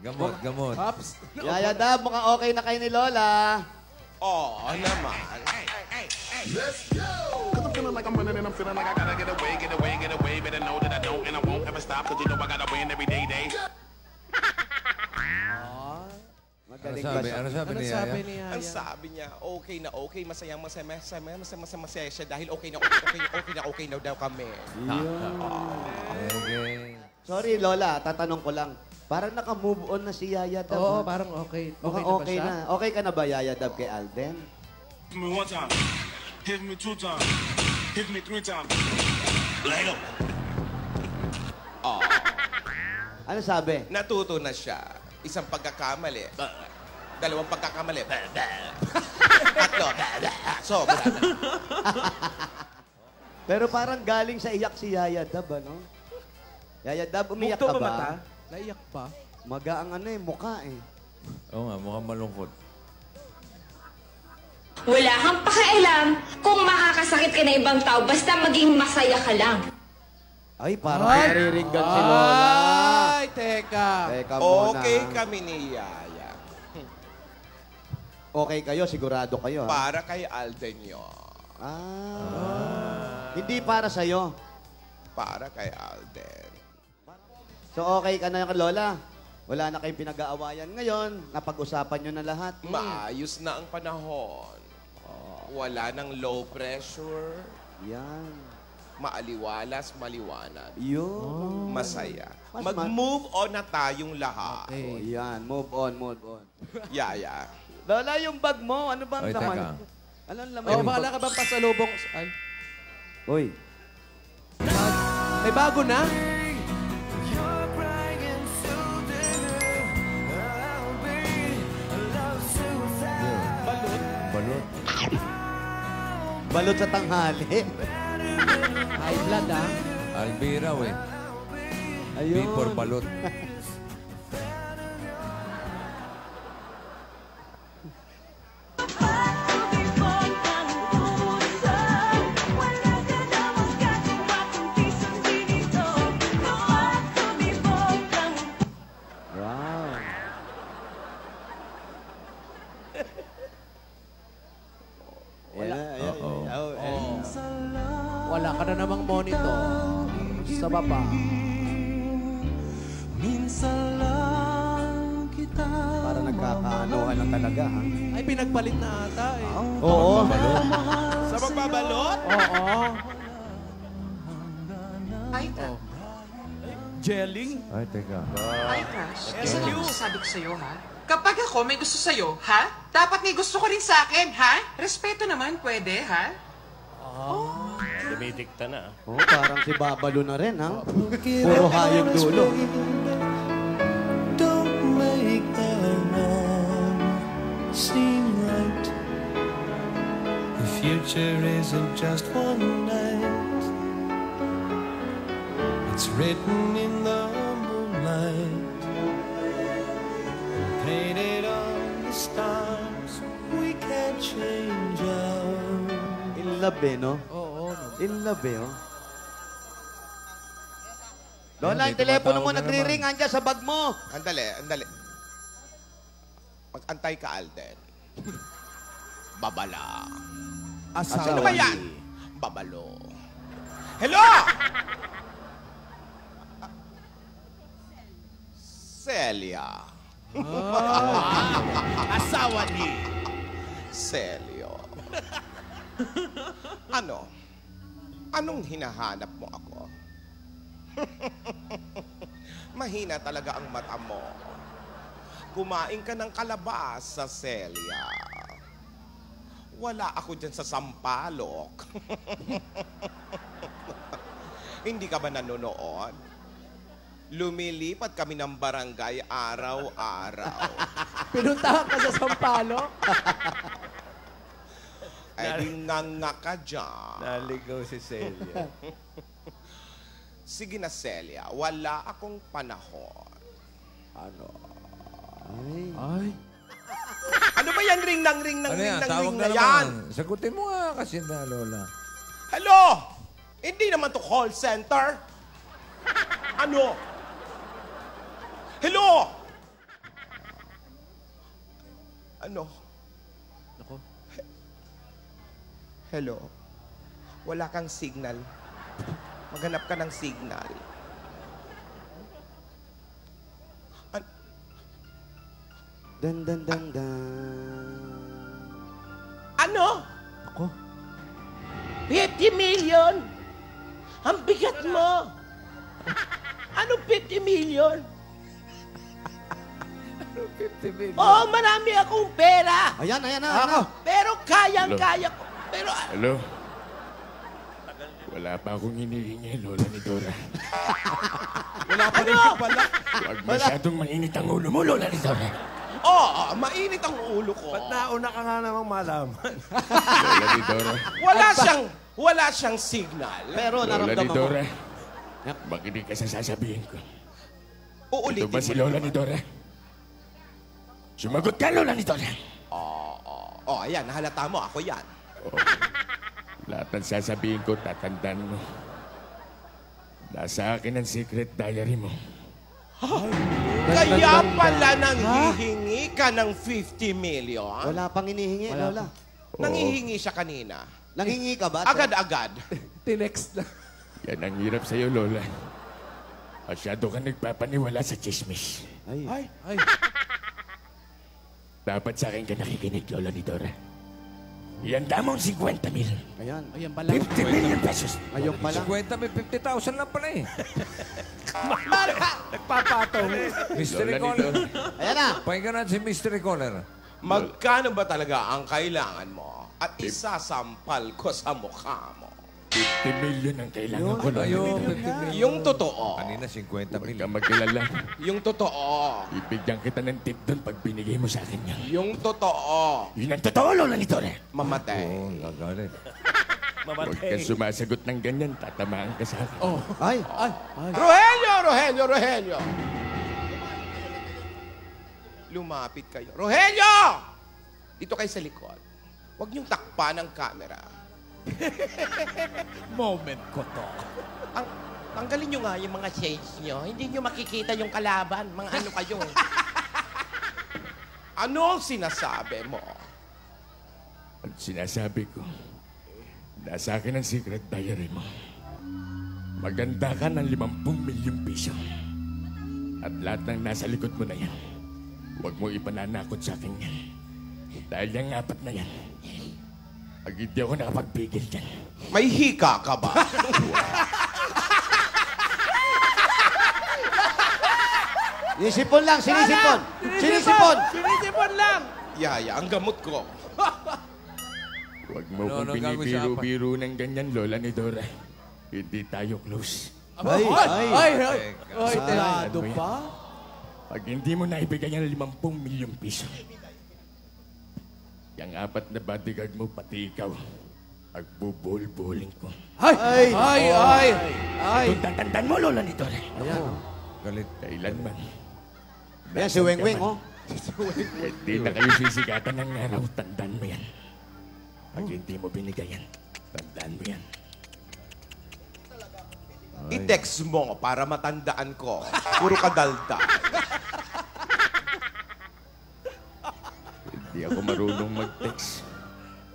Gamot, gamot. Pops. Yaya Dab, mukhang okay na kayo ni Lola. Oo naman. Let's go! Cause I'm feeling like I'm running and I'm feeling like I gotta get away, get away, get away. Better know that I don't and I won't ever stop. Cause you know I gotta win every day. Magaling Ano ba sabi? siya? Ano sabi Ano ni sabi Yaya? ni Ang Yaya? sabi niya, okay na okay, masaya siya dahil okay na daw kami. Okay. Sorry, Lola. Tatanong ko lang. Parang naka-move on na si Yaya Dab. Oo, ha? parang okay. Okay Mukhang na ba okay siya? na. Okay ka na ba, Yaya Dab, kay Alden? Hit me one time. Hit me two times. Hit me three times. Later. Oh, Ano sabi? natuto na siya. Isang pagkakamali. Dalawang pagkakamali. Tatlo. Sobra na. Pero parang galing sa iyak si Yaya Dab, ano? Yaya Dab, umiyak ka ba? Naiyak pa. Maga ang ano eh, mukha eh. Oo nga, mukhang malungkot. Wala kang pakialam kung makakasakit ka na ibang tao, basta maging masaya ka lang. Ay, parang nariringgan si Lola. Ay, teka. Teka muna. Okay kami ni Yaya. Okay kayo, sigurado kayo. ha? Para kay Alden yun. Hindi para sa'yo. Para kay Alden. So okay ka na, Lola? Wala na kayong pinag-aawayan ngayon. Napag-usapan nyo na lahat. Maayos na ang panahon. Wala nang low pressure. Yan. Maaliwalas, maliwanag. Yun. Masaya. Mas Mag-move on na tayong lahat. Oh, yan. Move on, move on. Yaya. Lola, yung bag mo, ano bang Oy, laman? teka. Anong laman? Oh, baka ka bang pasalubong? Ay, Uy. may bago na? Balot. Balot sa tanghali. High blood, ah. Albiraw eh. B Ayun. for balot. Wow. Wala ka na namang monitor. Sa baba. Para nagkakaanuhan na talaga, ha? Ay, pinagpalit na ata eh. Oo. Sa magbabalot? Oo. Ay, ta. Ay, teka. Ay, Crush. Isa lang masasabi ko sa'yo, ha? Kapag ako may gusto sa'yo, ha? Dapat may gusto ko rin sa akin, ha? Respeto naman, pwede, ha? Dumidikta na. Oh, parang si Babalo na rin, ha? Puro hayong dulo. Don't make the wrong seem right. The future isn't just one night. It's written in the moonlight, painted on the stars. We can't change our. In love, eh, no? Oo. In love, eh, oh. Lola, yung Dito telepono mo matawag na nagre-ring, naman. andyan sa bag mo. Andali, andali. Mag-antay ka, Alden. Babala. Ano ba yan? Babalo. Hello! Celia. Asawa ni. Celio. Ano? Anong hinahanap mo ako? Mahina talaga ang mata mo. Kumain ka ng kalabasa, Celia. Wala ako dyan sa Sampalok. Hindi ka ba nanonood? Lumilipat kami ng barangay araw-araw. Pinuntahan ka sa Sampalo? Eh di nga ka dyan. Naligaw si Celia. Sige na, Celia. Wala akong panahon. Ano? Ay. Ano ba yan? Ring ng ring ng Ano ring yan? ng Tawag ring na na yan? naman. Sagutin mo nga kasi na, Lola. Hello? Hindi naman to call center. Ano? Hello? Ano? Nako. Hello? Wala kang signal. Maghanap ka ng signal. Dan, dan, dan, dan. Ano? Ako. 50 million? Ang bigat mo! Anong 50 million? 50 million. Oo, marami akong pera. Ayan, ayan na. Ako. Pero kayang-kaya ko. Pero Hello? Wala pa akong hinihingi, Lola ni Dora. Wala pa rin pala. Huwag masyadong mainit ang ulo mo, Lola ni Dora. Oo, mainit ang ulo ko. Ba't nauna ka nga namang malaman? Lola ni Dora. Wala siyang signal. Pero Lola ni naramdaman mo. Dora. Makinig ka sa sasabihin ko. Uulitin Ito ba si mo. Lola ni Dora? Sumagot ka, Lola ni Dora. Oh, ayan, nahalata mo. Ako yan. Lahat ng sasabihin ko, tatandaan mo. Nasa akin ang secret diary mo. Kaya pala nanghihingi ka ng 50 million? Wala pang inihingi, Lola. Nanghihingi siya kanina. Nanghingi ka ba? Agad-agad. Tinext na. Yan ang hirap sa'yo, Lola. Masyado ka nagpapaniwala sa chismis. Ay. Dapat sa akin ka nakikinig, Lola ni Dora. Yan damong 50 mil. Ayan. Ayan pala. 50 million pesos. Ayun pala. 50 may 50,000 lang pala eh. Nagpapatong. Mystery Lola ni caller. Dora. Ayan na. Pakinggan natin si mystery caller. Magkano ba talaga ang kailangan mo? At isasampal ko sa mukha mo. 50 million ang kailangan ko, Lola ni Ayun, Dora. 50 million. Yung totoo. Kanina 50 Huwag ka million. magkilala. Yung totoo. Ibigyan kita ng tip doon pag binigay mo sa akin yan. Yung totoo. Yun ang totoo, Lola ni Dora. Mamatay. Oo, gagalit. Huwag kang sumasagot ng ganyan, tatamaan ka sa akin. Ay. Rogelio! Lumapit kayo. Rogelio! Dito kayo sa likod. Huwag niyong takpan ang camera. Moment ko to. Tanggalin niyo nga yung mga shades niyo. Hindi niyo makikita yung kalaban. Mga ano kayo. Ano ang sinasabi mo? Ang sinasabi ko, nasa akin ang secret diary mo. Maganda ka ng 50 milyong piso. At lahat ng nasa likod mo na yan, huwag mo ipananakot sa akin yan. Dahil yung 4 na yan, pag hindi ako nakapagpigil dyan, May hika ka ba? Sinisipon lang, sinisipon. Sinisipon. Sinisipon lang. Yaya, ang gamot ko. huwag mo No, kong no, gagawin siya binibiro-biro ng ganyan, Lola ni Dora. Hindi tayo close. Ay. Ay, tirado Ano yan? pa? Pag hindi mo naibigay ang 50 milyong piso, yung 4 na bodyguard mo, pati ikaw, pagbubul-buling ko. Ay! Kung tatandaan mo, Lola ni Dora, Galit. kailanman. Ayan, si Weng Weng, oh. Hindi na kayo sisigatan ng araw, tandaan mo yan. Pag hindi mo binigay yan, tandaan mo yan. I-text mo para matandaan ko. Puro kadalda. Hindi ako marunong mag-text.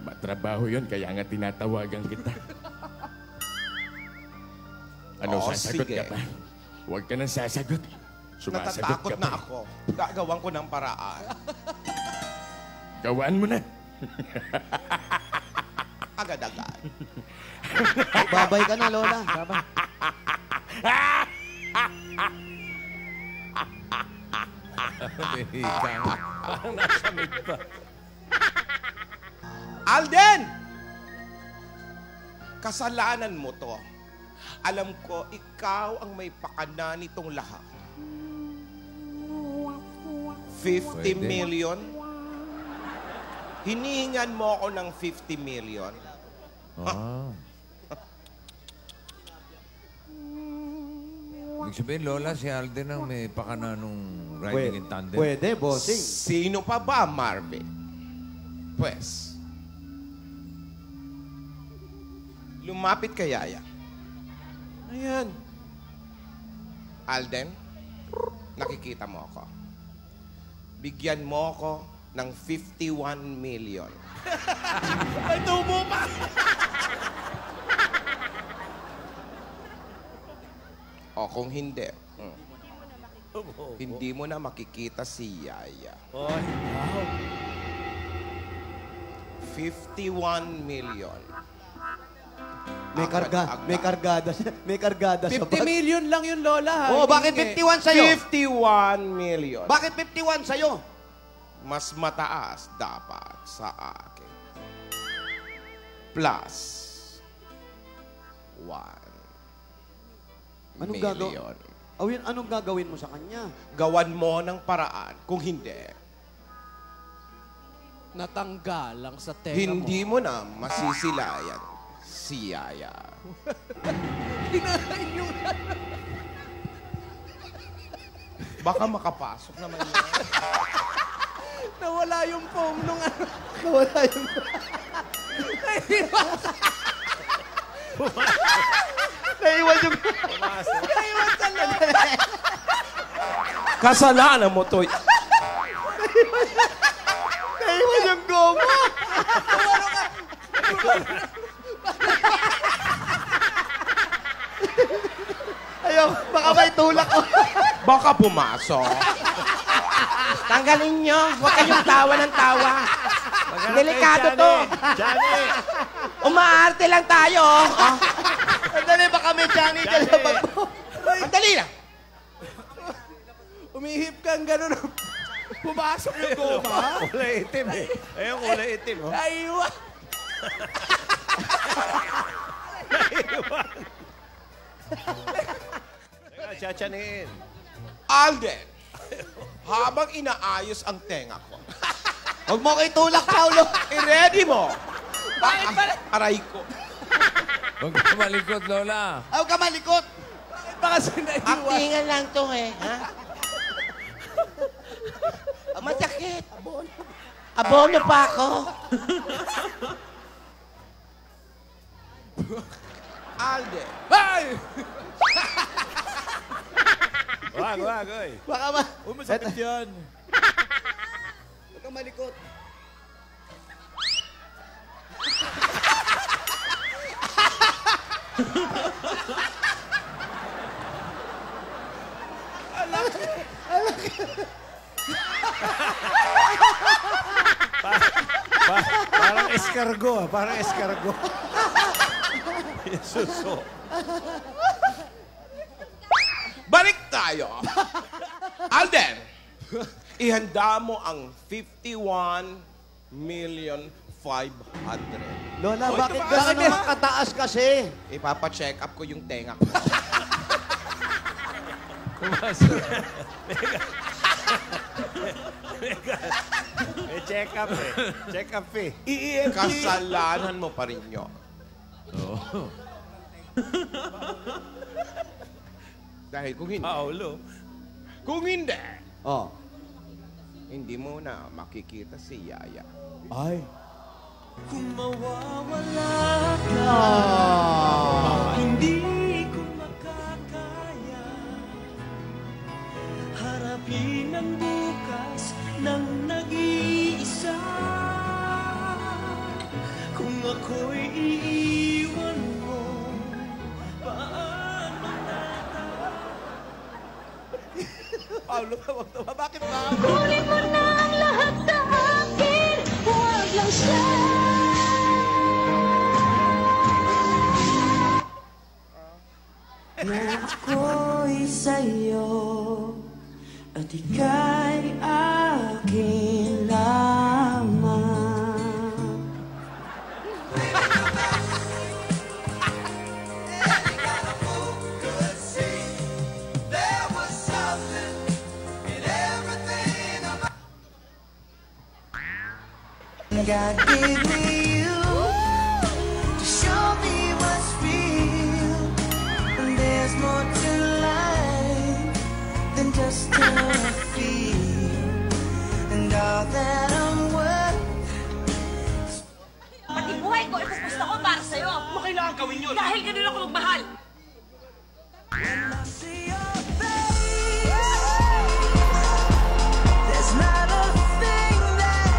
Matrabaho yun, kaya nga tinatawagan kita. Ano, Oo, sasagot sige. ka pa? Huwag ka nang sasagot. Sumasagot Natatakot ka na pa. ako. Gagawan ko ng paraan. Gawaan mo na. Agad-agad. Babay ka na, Lola. Babay. May hika. Alden! Kasalanan mo to. Alam ko, ikaw ang may pakana nitong lahat. 50 Pwede. million? Hinihingan mo ako ng 50 million? Ah. Ibig sabihin, Lola, si Alden ang may pakana nung riding in tandem. Pwede, bossing. Sino pa ba, Marvin? Pues, lumapit kay Yaya. Ayan. Alden, nakikita mo ako. Bigyan mo ako ng 51 million. May tubo pa. O kung hindi, hindi mo na makikita si Yaya. 51 million. May kargada sa 50 million lang yun, Lola. Oh, bakit 51 sa'yo? 51 million. Bakit 51 sa'yo? Mas mataas dapat sa akin. Plus 1 million. Anong gagawin mo sa kanya? Gawan mo ng paraan. Kung hindi, Natanggal lang sa tenga hindi mo na masisilayan si Yaya. Baka makapasok naman yan. Nawala yung foam nung ano. Nawala yung... Naiwan yung... Naiwan sa loob. Kasalanan mo to. Naiwan yung goma! Ayaw, baka may tulak ko. Baka pumasok. Tanggalin nyo. Huwag kayong tawa ng tawa. Delikado to. Johnny! Umaarte lang tayo. Sandali, baka may Johnny dyan sa bag mo. Sandali lang. Umihip kang gano'n. Pumasok yung goma. Kulay itim eh. Ayun, kulay itim. Oh. Naiwan. Teka, chachanin. Alden, habang inaayos ang tenga ko, Huwag mo kayo tulak, Paulo. i-ready mo. Aray ko. Huwag ka malikot, Lola. Huwag ka malikot. Baka sinaiwan. Aktingan lang to eh. Ha? Masakit. Abono pa ako. Alden, Ay! Wag, oy. Baka ma... Masakit yan. Huwag ka malikot. Parang escargot, ah. Parang escargot. Suso. balik tayo. Alden, ihanda mo ang 51,500,000. Lola, bakit gano'n naman kataas kasi? Ipapa-check up ko yung tenga ko. May check up eh. Check up eh. Kasalanan mo pa rin yun. Dahil kung hindi, kung hindi, Oh. hindi mo na makikita si Yaya. Ay. Kung mawawala ka, hindi ko makakaya harapin ang bukas ng nag-iisa. Kung ako'y iiwan mo, paano Paulo, huwag naman. Bakit ba? Kunin mo na ang lahat sa akin, huwag lang siya. na ako'y sa'yo at ika'y akin lamang. God gave me you to show me what's real, and there's more to life than just a feel, and all that I'm worth. Pati buhay ko, ipupus ako para sa'yo. Ano kailangan gawin yun? Dahil ganun ako magmahal. When I see your face, there's not a thing that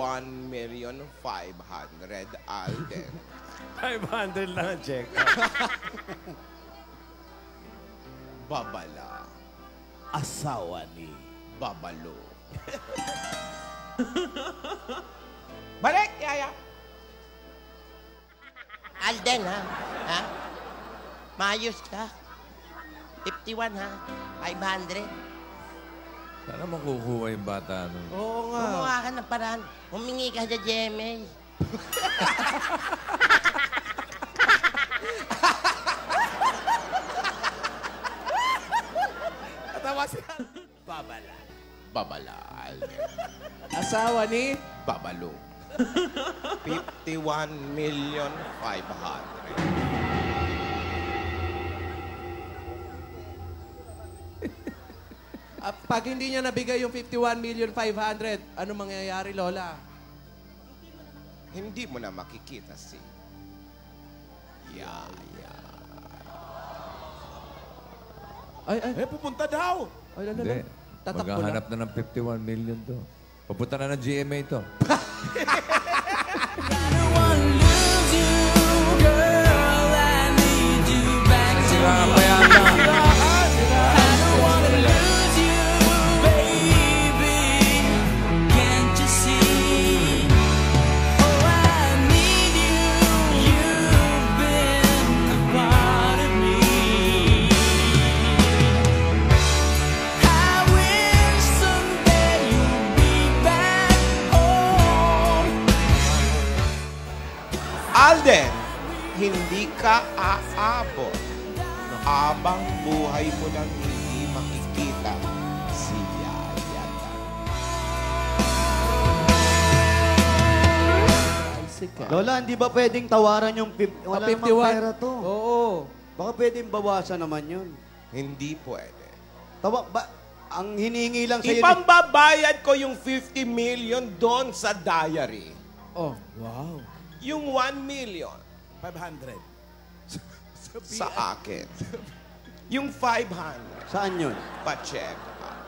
1,500,000, Alden. 500 lang ang check. Babala. Asawa ni... Babalo. Balik, Yaya! Alden, ha? Ha? Maayos ka. 51, ha? 500. Sana makukuha yung bata nun. Oo nga. Gumawa ka ng paraan. Humingi ka sa GMA. Katawa si Babala. Babala, Alden. Asawa ni... Babalo. 51,500,000. Pag hindi niya nabigay yung 51,500,000, ano mangyayari, Lola? Hindi mo na makikita si Yaya. Ay, pupunta daw! Ay, Hindi. Tatakbo Maghahanap na ng 51 million to. Papunta na ng GMA to. Sira pa yata. Alden, hindi ka aabot habang buhay mo nang hindi makikita si Yaya. Lola, hindi ba pwedeng tawaran yung wala namang 51. pera to? Oo. Baka pwedeng bawasan naman yun. Hindi pwede. Ang hiningi lang sa'yo... Ipambabayad ko yung 50 million doon sa diary. Oh, wow. Yung 1 million 500. sa akin. Yung 500, Saan yun? pa-check up.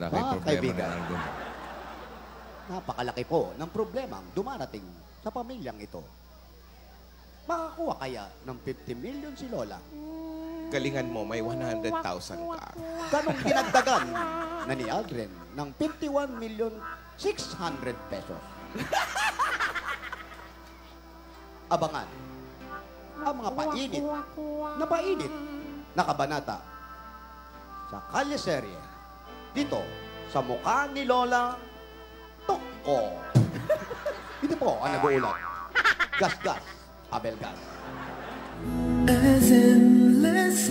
Laki problema kaibigan. na Alden. Napakalaki po ng problemang dumarating sa pamilyang ito. Makakuha kaya ng 50 million si Lola? Galingan mo, may 100,000 ka. Ganong dinagdagan na ni Aldrin ng 51,600,000 pesos. Abangan ang mga painit na kabanata sa Kalyeserye dito sa mukha ni Lola Toko. Ito po ang nag-uulat. Gas-gas, Abel Gas. As endless